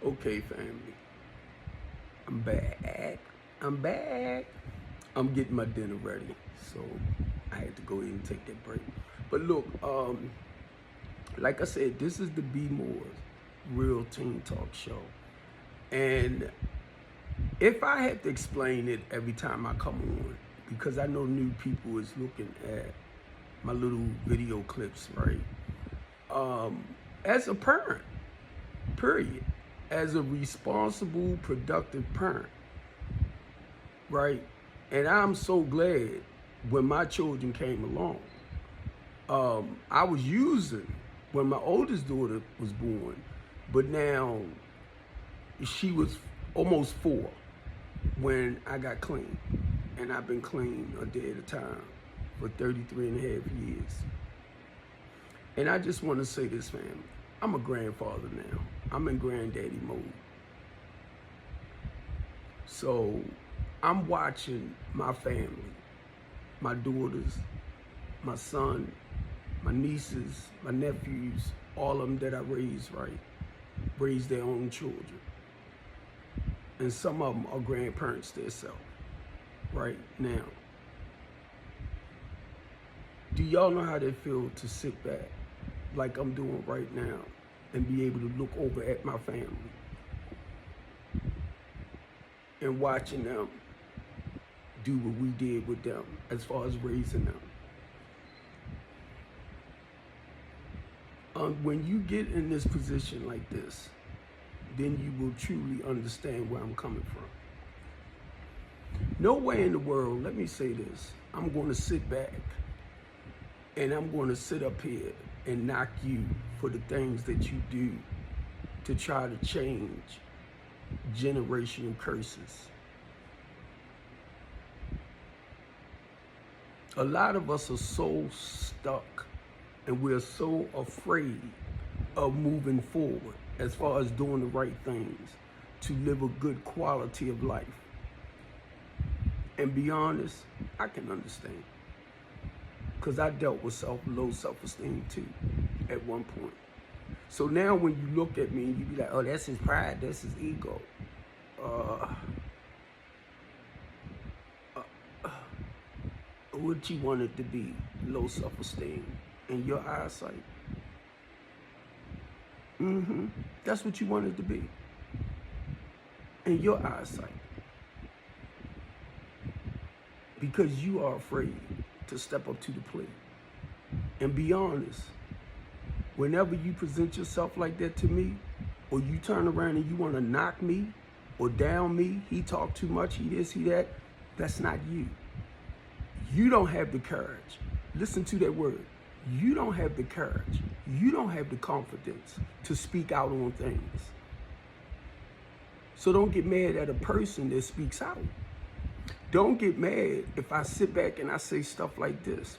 Okay, family. I'm back. I'm back. I'm getting my dinner ready, so I had to go ahead and take that break. But look, like I said, this is the BMore Real Teen Talk Show, and if I had to explain it every time I come on, because I know new people is looking at my little video clips, right? As a parent, period. As a responsible, productive parent, right? And I'm so glad when my children came along. I was using when my oldest daughter was born, but now she was almost 4 when I got clean. And I've been clean a day at a time for 33 and a half years. And I just want to say this, family. I'm a grandfather now. I'm in granddaddy mode. So I'm watching my family, my daughters, my son, my nieces, my nephews, all of them that I raised, right, raise their own children. And some of them are grandparents themselves, right now. Do y'all know how they feel to sit back like I'm doing right now and be able to look over at my family and watching them do what we did with them as far as raising them? When you get in this position like this, then you will truly understand where I'm coming from. Nowhere in the world, let me say this, I'm going to sit back and I'm going to sit up here and knock you for the things that you do to try to change generational curses. A lot of us are so stuck and we're so afraid of moving forward as far as doing the right things to live a good quality of life. And be honest, I can understand, because I dealt with low self-esteem too at one point. So now when you look at me and you be like, oh, that's his pride, that's his ego. What you want it to be, low self-esteem in your eyesight? That's what you want it to be, in your eyesight. Because you are afraid to step up to the plate. And be honest, whenever you present yourself like that to me, or you turn around and you want to knock me or down me, he talk too much, he this, he that, that's not you. You don't have the courage. Listen to that word. You don't have the courage. You don't have the confidence to speak out on things. So don't get mad at a person that speaks out. Don't get mad if I sit back and I say stuff like this.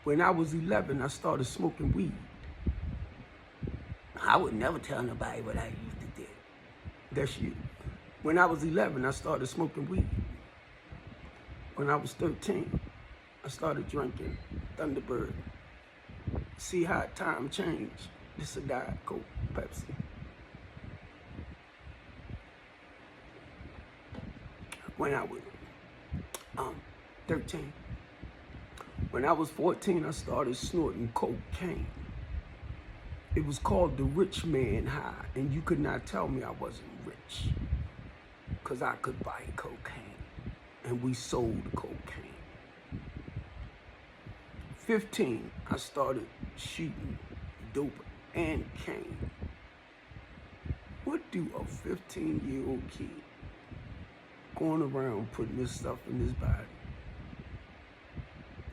When I was 11, I started smoking weed. I would never tell nobody what I used to do. That's you. When I was 11, I started smoking weed. When I was 13, I started drinking Thunderbird. See how time changed. This is a Diet Coke, Pepsi. When I was 13. When I was 14, I started snorting cocaine. It was called the rich man high, and you could not tell me I wasn't rich, because I could buy cocaine, and we sold cocaine. 15, I started shooting dope and cane. What do a 15-year-old kid going around putting this stuff in his body?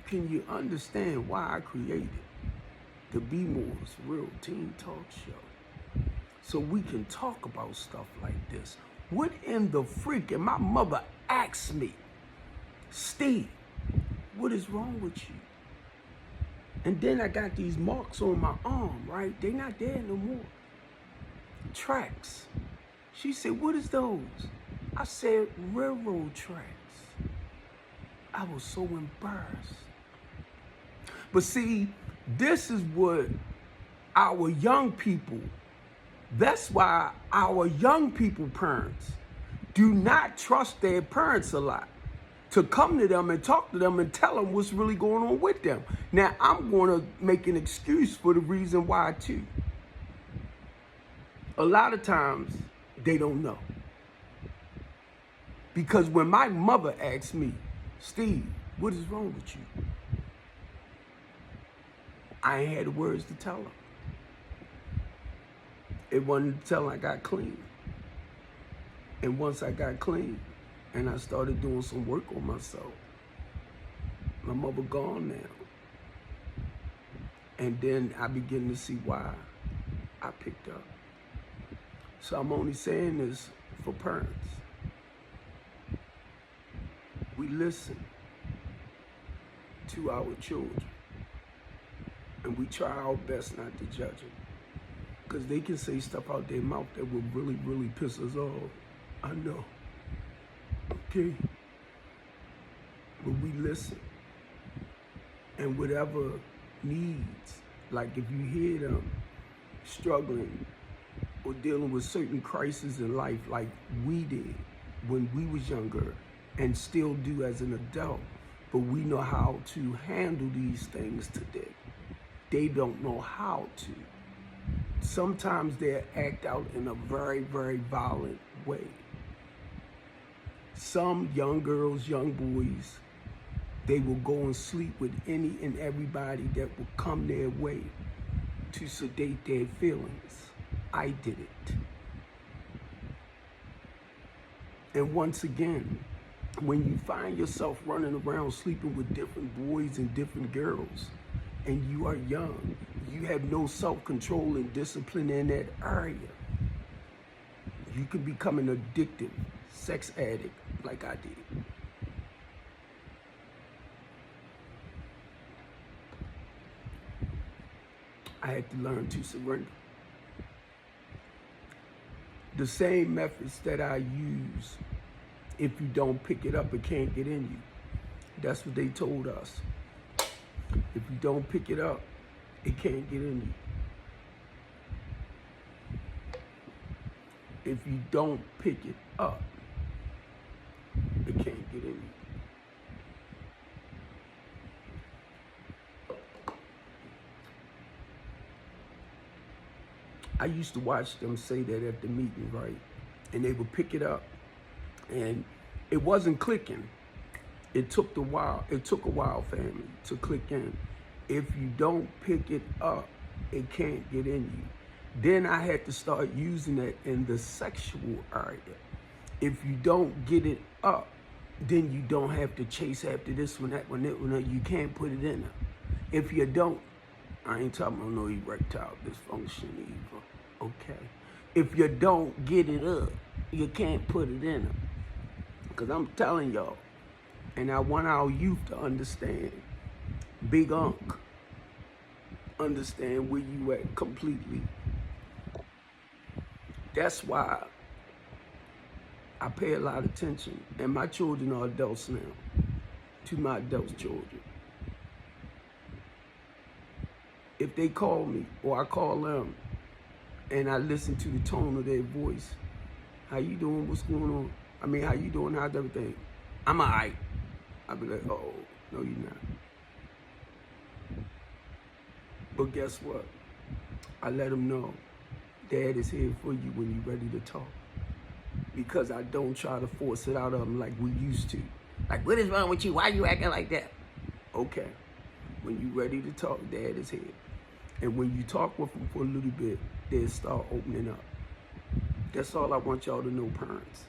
Can you understand why I created the BMore's Real Teen Talk Show? So we can talk about stuff like this. What in the freak? And my mother asked me, Steve, what is wrong with you? And then I got these marks on my arm, right? They're not there no more. Tracks. She said, what is those? I said, railroad tracks. I was so embarrassed. But see, this is what our young people That's why our young people parents do not trust their parents a lot, to come to them and talk to them and tell them what's really going on with them. Now, I'm going to make an excuse for the reason why, too. A lot of times, they don't know. Because when my mother asked me, Steve, what is wrong with you? I ain't had the words to tell her. It wasn't until I got clean. And once I got clean and I started doing some work on myself, my mother gone now. And then I began to see why I picked up. So I'm only saying this for parents. We listen to our children and we try our best not to judge them. Because they can say stuff out their mouth that will really, really piss us off. I know. Okay? But we listen. And whatever needs, like if you hear them struggling or dealing with certain crises in life like we did when we was younger and still do as an adult, but we know how to handle these things today. They don't know how to. Sometimes they act out in a very, very violent way. Some young girls, young boys, they will go and sleep with any and everybody that will come their way to sedate their feelings. I did it. And once again, when you find yourself running around sleeping with different boys and different girls, and you are young, you have no self-control and discipline in that area, you can become an addictive sex addict like I did. I had to learn to surrender. The same methods that I use, if you don't pick it up, it can't get in you. That's what they told us. If you don't pick it up, it can't get in you. If you don't pick it up, it can't get in you. I used to watch them say that at the meeting, right? And they would pick it up, and it wasn't clicking. It took a while, family, to click in. If you don't pick it up, it can't get in you. Then I had to start using it in the sexual area. If you don't get it up, then you don't have to chase after this one, that one, that one. You can't put it in there. If you don't, I ain't talking about no erectile dysfunction either, okay? If you don't get it up, you can't put it in there. Because I'm telling y'all, and I want our youth to understand, Big Unc, understand where you at completely. That's why I pay a lot of attention, and my children are adults now, to my adult children. If they call me or I call them and I listen to the tone of their voice, how you doing, what's going on? I mean, how you doing, how's everything? I'm all right. I'll be like, oh, no, you're not. But guess what? I let them know, Dad is here for you when you're ready to talk. Because I don't try to force it out of them like we used to. Like, what is wrong with you? Why are you acting like that? Okay. When you're ready to talk, Dad is here. And when you talk with them for a little bit, they'll start opening up. That's all I want y'all to know, parents.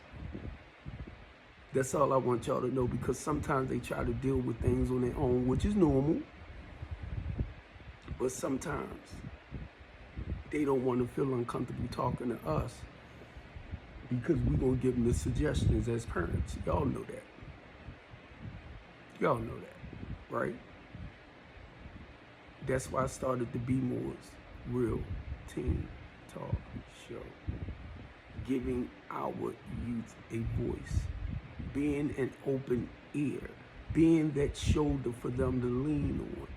That's all I want y'all to know, because sometimes they try to deal with things on their own, which is normal. But sometimes they don't want to feel uncomfortable talking to us because we're going to give them the suggestions as parents. Y'all know that. Y'all know that, right? That's why I started the BMore's Real Teen Talk Show. Giving our youth a voice. Being an open ear. Being that shoulder for them to lean on.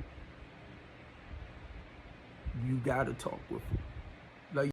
You got to talk with them.